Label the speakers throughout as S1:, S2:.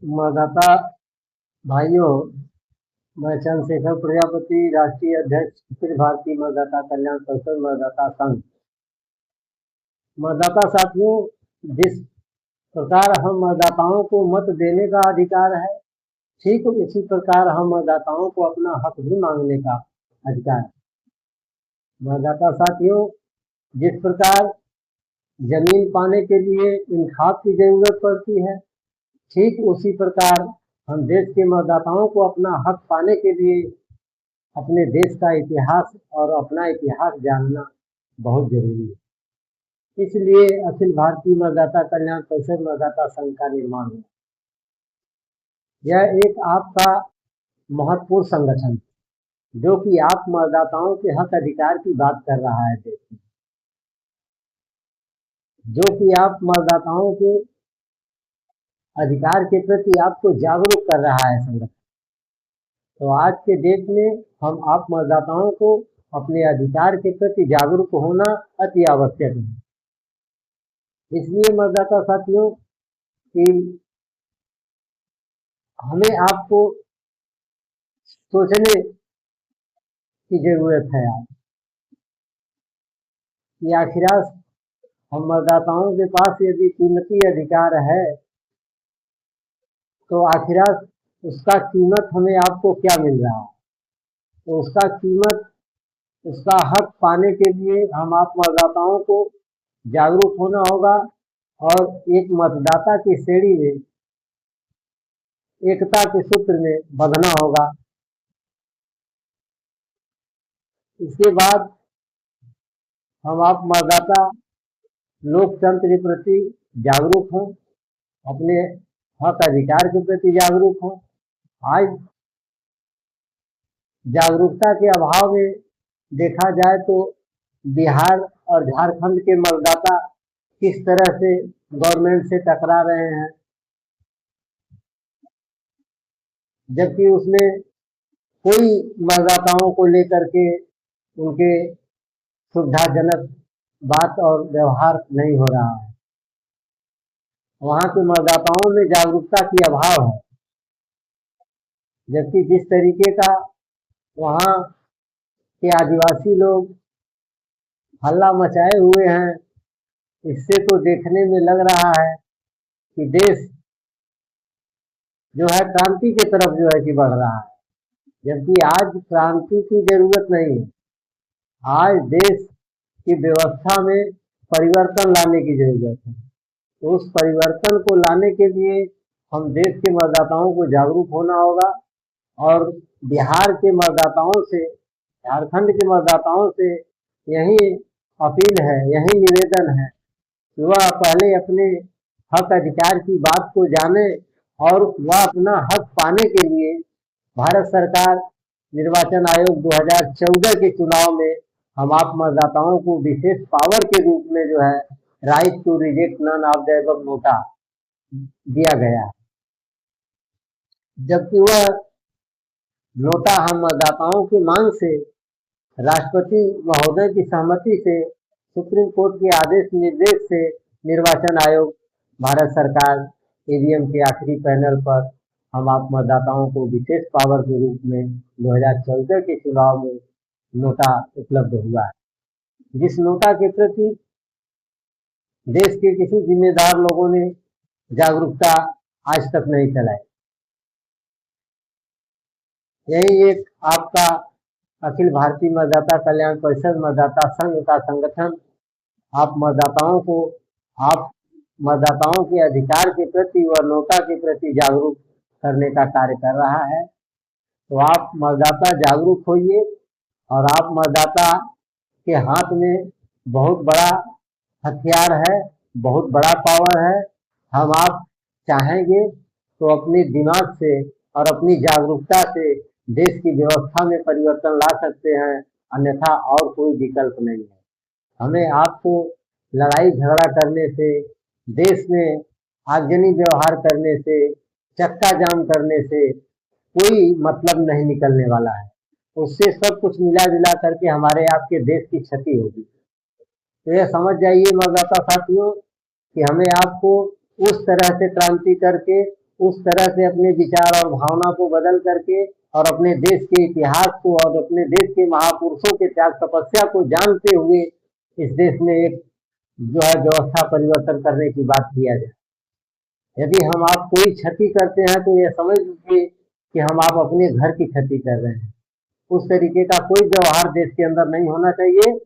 S1: मतदाता भाइयों, मैं चंद्रशेखर प्रजापति, राष्ट्रीय अध्यक्ष अखिल भारतीय मतदाता कल्याण परिषद मतदाता संघ। मतदाता साथियों, जिस प्रकार हम मतदाताओं को मत देने का अधिकार है, ठीक उसी प्रकार हम मतदाताओं को अपना हक भी मांगने का अधिकार है। मतदाता साथियों, जिस प्रकार जमीन पाने के लिए इंतखाब की जरूरत पड़ती है, ठीक उसी प्रकार हम देश के मतदाताओं को अपना हक पाने के लिए अपने देश का इतिहास और अपना इतिहास जानना बहुत जरूरी है। इसलिए अखिल भारतीय मतदाता कल्याण परिषद मतदाता संघ का निर्माण हुआ। यह एक आपका महत्वपूर्ण संगठन है जो कि आप मतदाताओं के हक अधिकार की बात कर रहा है देश में, जो कि आप मतदाताओं के अधिकार के प्रति आपको जागरूक कर रहा है संगठन। तो आज के डेट में हम आप मतदाताओं को अपने अधिकार के प्रति जागरूक होना अति आवश्यक है। इसलिए मतदाता साथियों कि हमें आपको सोचने की जरूरत है आज कि आखिर हम मतदाताओं के पास यदि कीमती अधिकार है तो आखिर उसका कीमत हमें आपको क्या मिल रहा है। तो उसका कीमत, उसका हक पाने के लिए हम आप मतदाताओं को जागरूक होना होगा और एक मतदाता की श्रेणी में एकता के सूत्र में बंधना होगा। इसके बाद हम आप मतदाता लोकतंत्र के प्रति जागरूक हों, अपने हक अधिकार के प्रति जागरूक हों। आज जागरूकता के अभाव में देखा जाए तो बिहार और झारखंड के मतदाता किस तरह से गवर्नमेंट से टकरा रहे हैं, जबकि उसमें कोई मतदाताओं को लेकर के उनके सुविधाजनक बात और व्यवहार नहीं हो रहा है। वहां के मतदाताओं में जागरूकता की अभाव है, जबकि जिस तरीके का वहां के आदिवासी लोग हल्ला मचाए हुए हैं, इससे तो देखने में लग रहा है कि देश जो है क्रांति की तरफ जो है कि बढ़ रहा है, जबकि आज क्रांति की जरूरत नहीं है। आज देश की व्यवस्था में परिवर्तन लाने की जरूरत है। तो उस परिवर्तन को लाने के लिए हम देश के मतदाताओं को जागरूक होना होगा और बिहार के मतदाताओं से, झारखंड के मतदाताओं से यही अपील है, यही निवेदन है कि वह पहले अपने हक अधिकार की बात को जाने और वह अपना हक पाने के लिए भारत सरकार निर्वाचन आयोग 2014 के चुनाव में हम आप मतदाताओं को विशेष पावर के रूप में जो है right to reject none of the above NOTA दिया गया है, जबकि वह नोटा हम मतदाताओं की मांग से, राष्ट्रपति महोदय की सहमति से, सुप्रीम कोर्ट के आदेश निर्देश से निर्वाचन आयोग, भारत सरकार ईवीएम के आखिरी पैनल पर हम आप मतदाताओं को विशेष पावर के रूप में 2014 के चुनाव में नोटा उपलब्ध हुआ है, जिस नोटा के प्रति देश के किसी जिम्मेदार लोगों ने जागरूकता आज तक नहीं चलाई। यही एक आपका अखिल भारतीय मतदाता कल्याण परिषद मतदाता संघ का संगठन आप मतदाताओं के अधिकार के प्रति व नोटा के प्रति जागरूक करने का कार्य कर रहा है। तो आप मतदाता जागरूक होइए और आप मतदाता के हाथ में बहुत बड़ा हथियार है, बहुत बड़ा पावर है। हम आप चाहेंगे तो अपने दिमाग से और अपनी जागरूकता से देश की व्यवस्था में परिवर्तन ला सकते हैं, अन्यथा और कोई विकल्प नहीं है। हमें आपको लड़ाई झगड़ा करने से, देश में आगजनी व्यवहार करने से, चक्का जाम करने से कोई मतलब नहीं निकलने वाला है। उससे सब कुछ मिला जुला करके हमारे आपके देश की क्षति होगी। तो यह समझ जाइए मतदाता साथियों कि हमें आपको उस तरह से क्रांति करके उस तरह से अपने विचार और भावना को बदल करके और अपने देश के इतिहास को और अपने देश के महापुरुषों के त्याग तपस्या को जानते हुए इस देश में एक जो है व्यवस्था परिवर्तन करने की बात किया जाए। यदि हम आप कोई क्षति करते हैं तो यह समझ लीजिए कि हम आप अपने घर की क्षति कर रहे हैं। उस तरीके का कोई व्यवहार देश के अंदर नहीं होना चाहिए।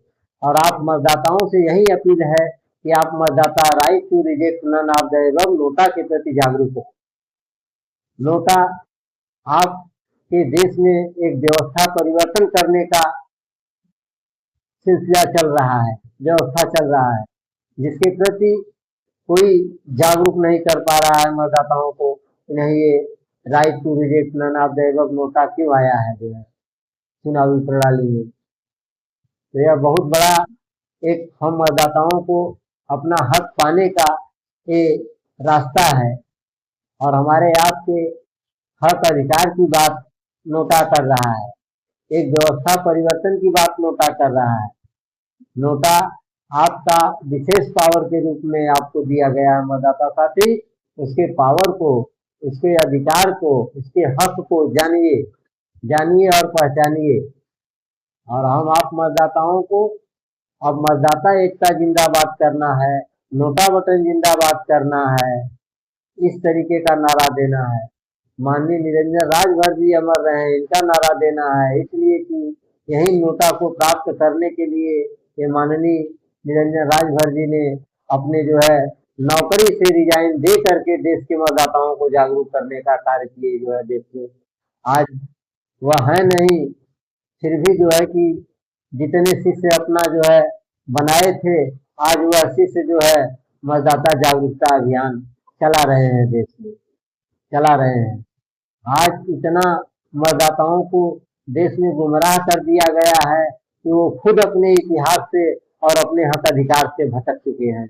S1: और आप मतदाताओं से यही अपील है कि आप मतदाता right to reject none of the above NOTA के प्रति जागरूक हो। नोटा आपके देश में एक व्यवस्था परिवर्तन करने का सिलसिला चल रहा है, व्यवस्था चल रहा है, जिसके प्रति कोई जागरूक नहीं कर पा रहा है मतदाताओं को। नहीं, ये right to reject none of the above NOTA क्यों आया है जो है चुनावी प्रणाली में। तो यह बहुत बड़ा एक हम मतदाताओं को अपना हक पाने का ये रास्ता है और हमारे आपके हक अधिकार की बात नोटा कर रहा है, एक व्यवस्था परिवर्तन की बात नोटा कर रहा है। नोटा आपका विशेष पावर के रूप में आपको दिया गया है मतदाता साथी। उसके पावर को, उसके अधिकार को, उसके हक को जानिए, जानिए और पहचानिए। और हम आप मतदाताओं को अब मतदाता एकता जिंदाबाद करना है, नोटा बटन जिंदाबाद करना है, इस तरीके का नारा देना है। माननीय निरंजन राजभर जी अमर रहे, इनका नारा देना है, इसलिए कि यही नोटा को प्राप्त करने के लिए ये माननीय निरंजन राजभर जी ने अपने जो है नौकरी से रिजाइन दे करके देश के मतदाताओं को जागरूक करने का कार्य किए जो है देश में। आज वह है नहीं, फिर भी जो है कि जितने शिष्य अपना जो है बनाए थे, आज वह शिष्य जो है मतदाता जागरूकता अभियान चला रहे हैं, देश में चला रहे हैं। आज इतना मतदाताओं को देश में गुमराह कर दिया गया है कि वो खुद अपने इतिहास से और अपने हक अधिकार से भटक चुके हैं।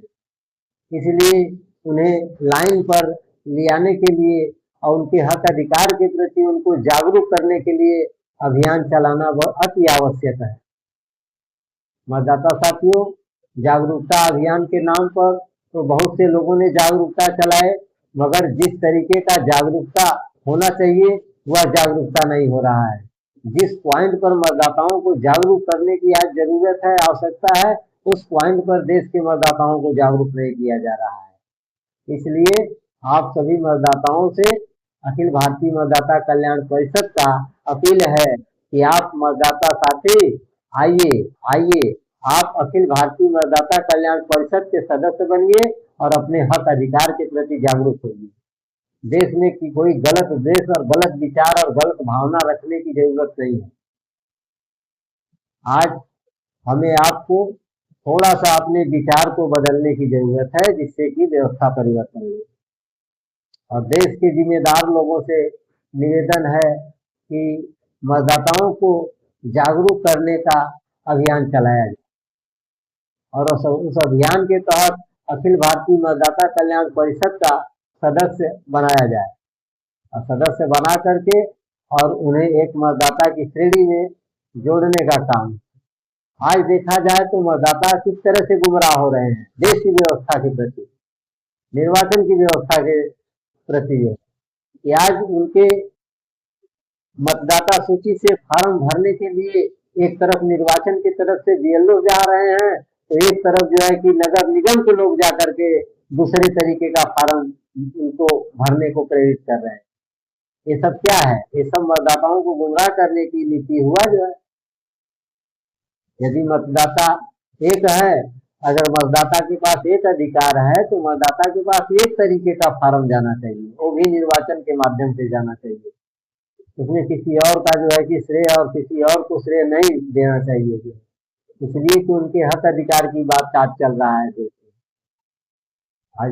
S1: इसलिए उन्हें लाइन पर ले आने के लिए और उनके हक अधिकार के प्रति उनको जागरूक करने के लिए अभियान चलाना अति आवश्यक है। मतदाता साथियों, जागरूकता अभियान के नाम पर तो बहुत से लोगों ने जागरूकता चलाए, मगर जिस तरीके का जागरूकता होना चाहिए वह जागरूकता नहीं हो रहा है। जिस पॉइंट पर मतदाताओं को जागरूक करने की आज जरूरत है, आवश्यकता है, उस पॉइंट पर देश के मतदाताओं को जागरूक नहीं किया जा रहा है। इसलिए आप सभी मतदाताओं से अखिल भारतीय मतदाता कल्याण परिषद का अपील है कि आप मतदाता साथी आइए, आइए, आप अखिल भारतीय मतदाता कल्याण परिषद के सदस्य बनिए और अपने हक अधिकार के प्रति जागरूक होइए। देश में की कोई गलत देश और गलत विचार और गलत भावना रखने की जरूरत नहीं है। आज हमें आपको थोड़ा सा अपने विचार को बदलने की जरूरत है, जिससे कि व्यवस्था परिवर्तन हो। और देश के जिम्मेदार लोगों से निवेदन है कि मतदाताओं को जागरूक करने का अभियान चलाया जाए और उस अभियान के तहत अखिल भारतीय मतदाता कल्याण परिषद का सदस्य बनाया जाए और सदस्य बना करके और उन्हें एक मतदाता की श्रेणी में जोड़ने का काम। आज देखा जाए तो मतदाता किस तरह से गुमराह हो रहे हैं देश की व्यवस्था के प्रति, निर्वाचन की व्यवस्था के प्रति, कि आज उनके मतदाता सूची से फार्म भरने के लिए एक तरफ निर्वाचन की तरफ से बीएलओ जा रहे हैं, तो एक तरफ जो है कि नगर निगम के लोग जाकर के दूसरे तरीके का फार्म उनको भरने को प्रेरित कर रहे हैं। ये सब क्या है? ये सब मतदाताओं को गुमराह करने की नीति हुआ जो है। यदि मतदाता एक है, अगर मतदाता के पास एक अधिकार है तो मतदाता के पास एक तरीके का फार्म जाना चाहिए, वो भी निर्वाचन के माध्यम से जाना चाहिए। उसमें किसी और का जो है कि श्रेय और किसी और को श्रेय नहीं देना चाहिए, इसलिए कि उनके हक अधिकार की बात आज चल रहा है। आज